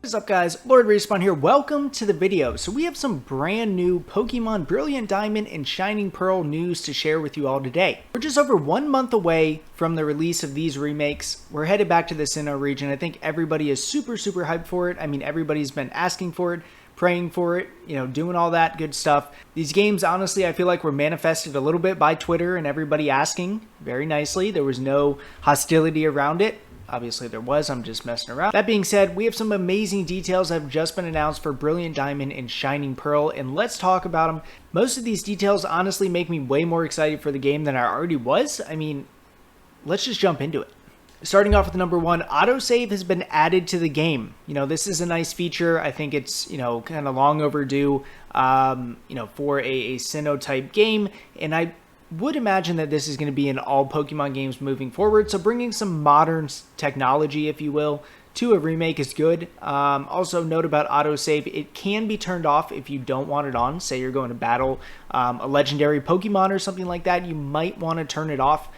What is up, guys? LordRespawn here. Welcome to the video. So we have some brand new Pokemon Brilliant Diamond and Shining Pearl news to share with you all today. We're just over 1 month away from the release of these remakes. We're headed back to the Sinnoh region. I think everybody is super hyped for it. I mean, everybody's been asking for it, praying for it, doing all that good stuff. These games, honestly, I feel like were manifested a little bit by Twitter and everybody asking very nicely. There was no hostility around it. Obviously there was, I'm just messing around. That being said, we have some amazing details that have just been announced for Brilliant Diamond and Shining Pearl, and let's talk about them. Most of these details honestly make me way more excited for the game than I already was. I mean, let's just jump into it. Starting off with number one, autosave has been added to the game. This is a nice feature. I think it's, kind of long overdue, for a Sinnoh type game, and I would imagine that this is going to be in all Pokemon games moving forward, so bringing some modern technology, if you will, to a remake is good. Also, note about autosave, it can be turned off if you don't want it on. Say you're going to battle a legendary Pokemon or something like that, you might want to turn it off.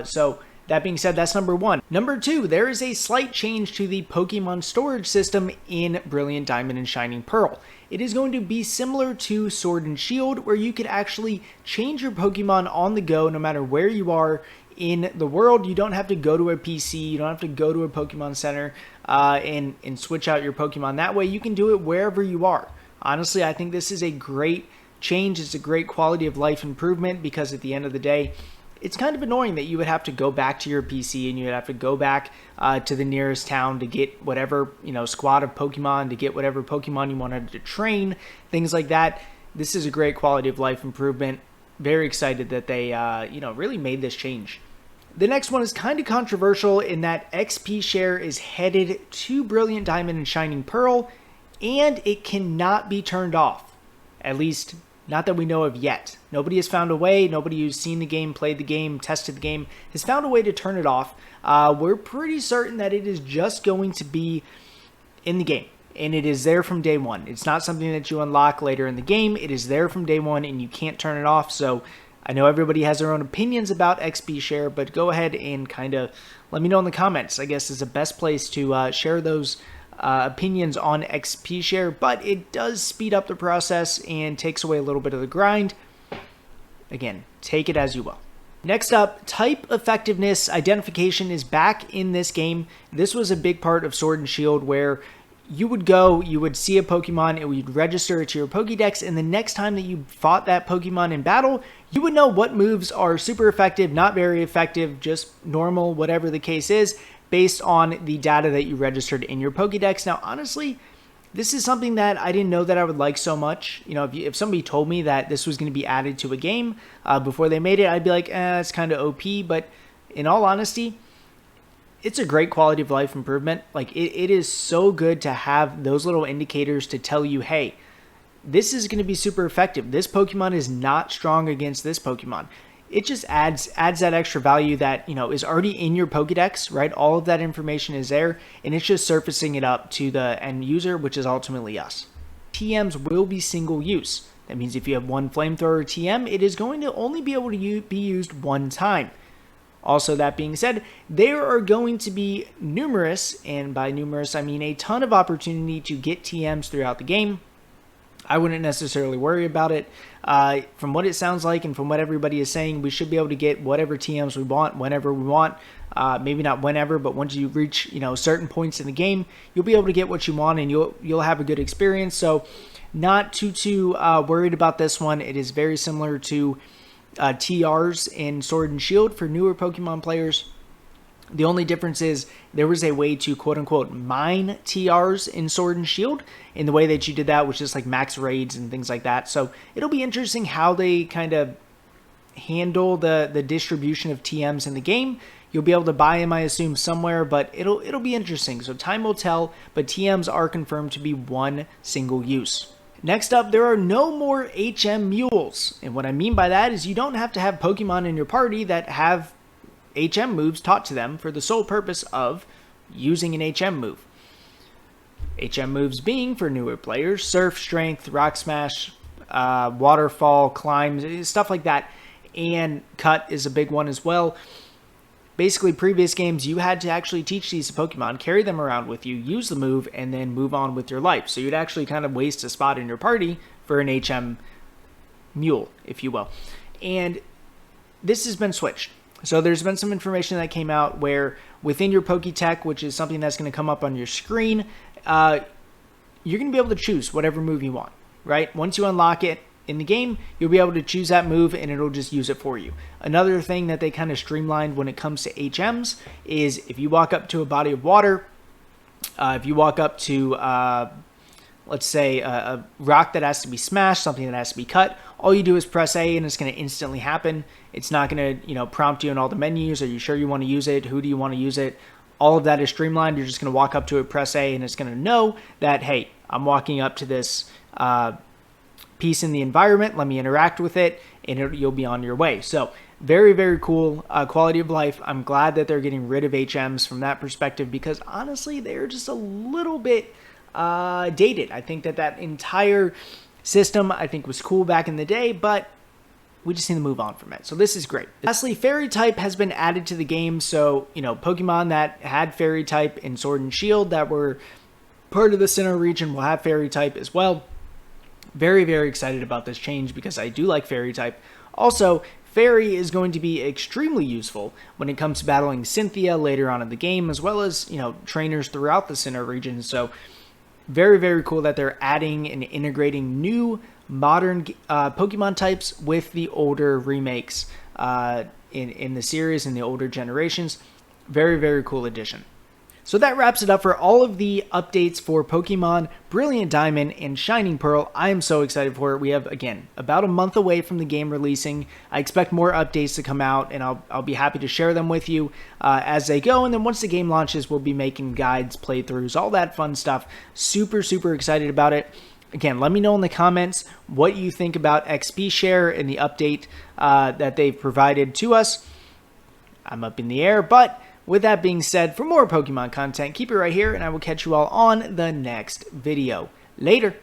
So that being said, that's number one. Number two, there is a slight change to the Pokemon storage system in Brilliant Diamond and Shining Pearl. It is going to be similar to Sword and Shield, where you could actually change your Pokemon on the go no matter where you are in the world. You don't have to go to a PC, you don't have to go to a Pokemon Center and switch out your Pokemon. That way you can do it wherever you are. Honestly, I think this is a great change. It's a great quality of life improvement because at the end of the day, it's kind of annoying that you would have to go back to your PC and you would have to go back to the nearest town to get whatever, squad of Pokemon, to get whatever Pokemon you wanted to train, things like that. This is a great quality of life improvement. Very excited that they, really made this change. The next one is kind of controversial in that EXP Share is headed to Brilliant Diamond and Shining Pearl, and it cannot be turned off. At least not that we know of yet. Nobody has found a way. Nobody who's seen the game, played the game, tested the game, has found a way to turn it off. We're pretty certain that it is just going to be in the game, and it is there from day one. It's not something that you unlock later in the game. It is there from day one, and you can't turn it off. So I know everybody has their own opinions about EXP Share, but go ahead and kind of let me know in the comments. I guess is the best place to share those opinions on EXP Share, but it does speed up the process and takes away a little bit of the grind. Again, take it as you will. Next up, type effectiveness identification is back in this game. This was a big part of Sword and Shield where you would see a Pokemon, it would register it to your Pokédex, and the next time that you fought that Pokemon in battle, you would know what moves are super effective, not very effective, just normal, whatever the case is, based on the data that you registered in your Pokédex. Now, honestly, this is something that I didn't know that I would like so much. If somebody told me that this was going to be added to a game before they made it, I'd be like, it's kind of OP. But in all honesty, it's a great quality of life improvement. Like, it is so good to have those little indicators to tell you, hey, this is going to be super effective. This Pokemon is not strong against this Pokemon. It just adds that extra value that, is already in your Pokédex, right? All of that information is there, and it's just surfacing it up to the end user, which is ultimately us. TMs will be single use. That means if you have one Flamethrower TM, it is going to only be able to be used one time. Also, that being said, there are going to be numerous, and by numerous I mean a ton of opportunity to get TMs throughout the game. I wouldn't necessarily worry about it. From what it sounds like and from what everybody is saying, we should be able to get whatever TMs we want, whenever we want. Maybe not whenever, but once you reach certain points in the game, you'll be able to get what you want and you'll have a good experience. So not too worried about this one. It is very similar to TRs in Sword and Shield for newer Pokemon players. The only difference is there was a way to quote-unquote mine TRs in Sword and Shield in the way that you did that, which is like max raids and things like that. So it'll be interesting how they kind of handle the distribution of TMs in the game. You'll be able to buy them, I assume, somewhere, but it'll be interesting. So time will tell, but TMs are confirmed to be one single use. Next up, there are no more HM Mules. And what I mean by that is you don't have to have Pokemon in your party that have HM moves taught to them for the sole purpose of using an HM move. HM moves being, for newer players, Surf, Strength, Rock Smash, Waterfall, Climb, stuff like that. And Cut is a big one as well. basically previous games, you had to actually teach these to Pokemon, carry them around with you, use the move, and then move on with your life. So you'd actually kind of waste a spot in your party for an HM Mule, if you will. And this has been switched. So there's been some information that came out where within your Pokétech, which is something that's going to come up on your screen, you're going to be able to choose whatever move you want, right? Once you unlock it in the game, you'll be able to choose that move and it'll just use it for you. Another thing that they kind of streamlined when it comes to HMs is if you walk up to a body of water, if you walk up to, let's say, a rock that has to be smashed, something that has to be cut, all you do is press A and it's going to instantly happen. It's not going to, prompt you in all the menus. Are you sure you want to use it? Who do you want to use it? All of that is streamlined. You're just going to walk up to it, press A, and it's going to know that, hey, I'm walking up to this piece in the environment. Let me interact with it, and you'll be on your way. So very, very cool quality of life. I'm glad that they're getting rid of HMs from that perspective because, honestly, they're just a little bit dated. I think that entire system, I think, was cool back in the day, but we just need to move on from it. So this is great. Lastly, Fairy type has been added to the game. So, Pokemon that had Fairy type in Sword and Shield that were part of the Sinnoh region will have Fairy type as well. Very, very excited about this change because I do like Fairy type. Also, Fairy is going to be extremely useful when it comes to battling Cynthia later on in the game, as well as, trainers throughout the Sinnoh region. So very, very cool that they're adding and integrating new modern Pokemon types with the older remakes in the series and the older generations. Very, very cool addition. So that wraps it up for all of the updates for Pokemon Brilliant Diamond and Shining Pearl. I am so excited for it. We have, again, about a month away from the game releasing. I expect more updates to come out, and I'll be happy to share them with you as they go. And then once the game launches, we'll be making guides, playthroughs, all that fun stuff. Super, super excited about it. Again, let me know in the comments what you think about EXP Share and the update that they've provided to us. I'm up in the air, but with that being said, for more Pokemon content, keep it right here, and I will catch you all on the next video. Later!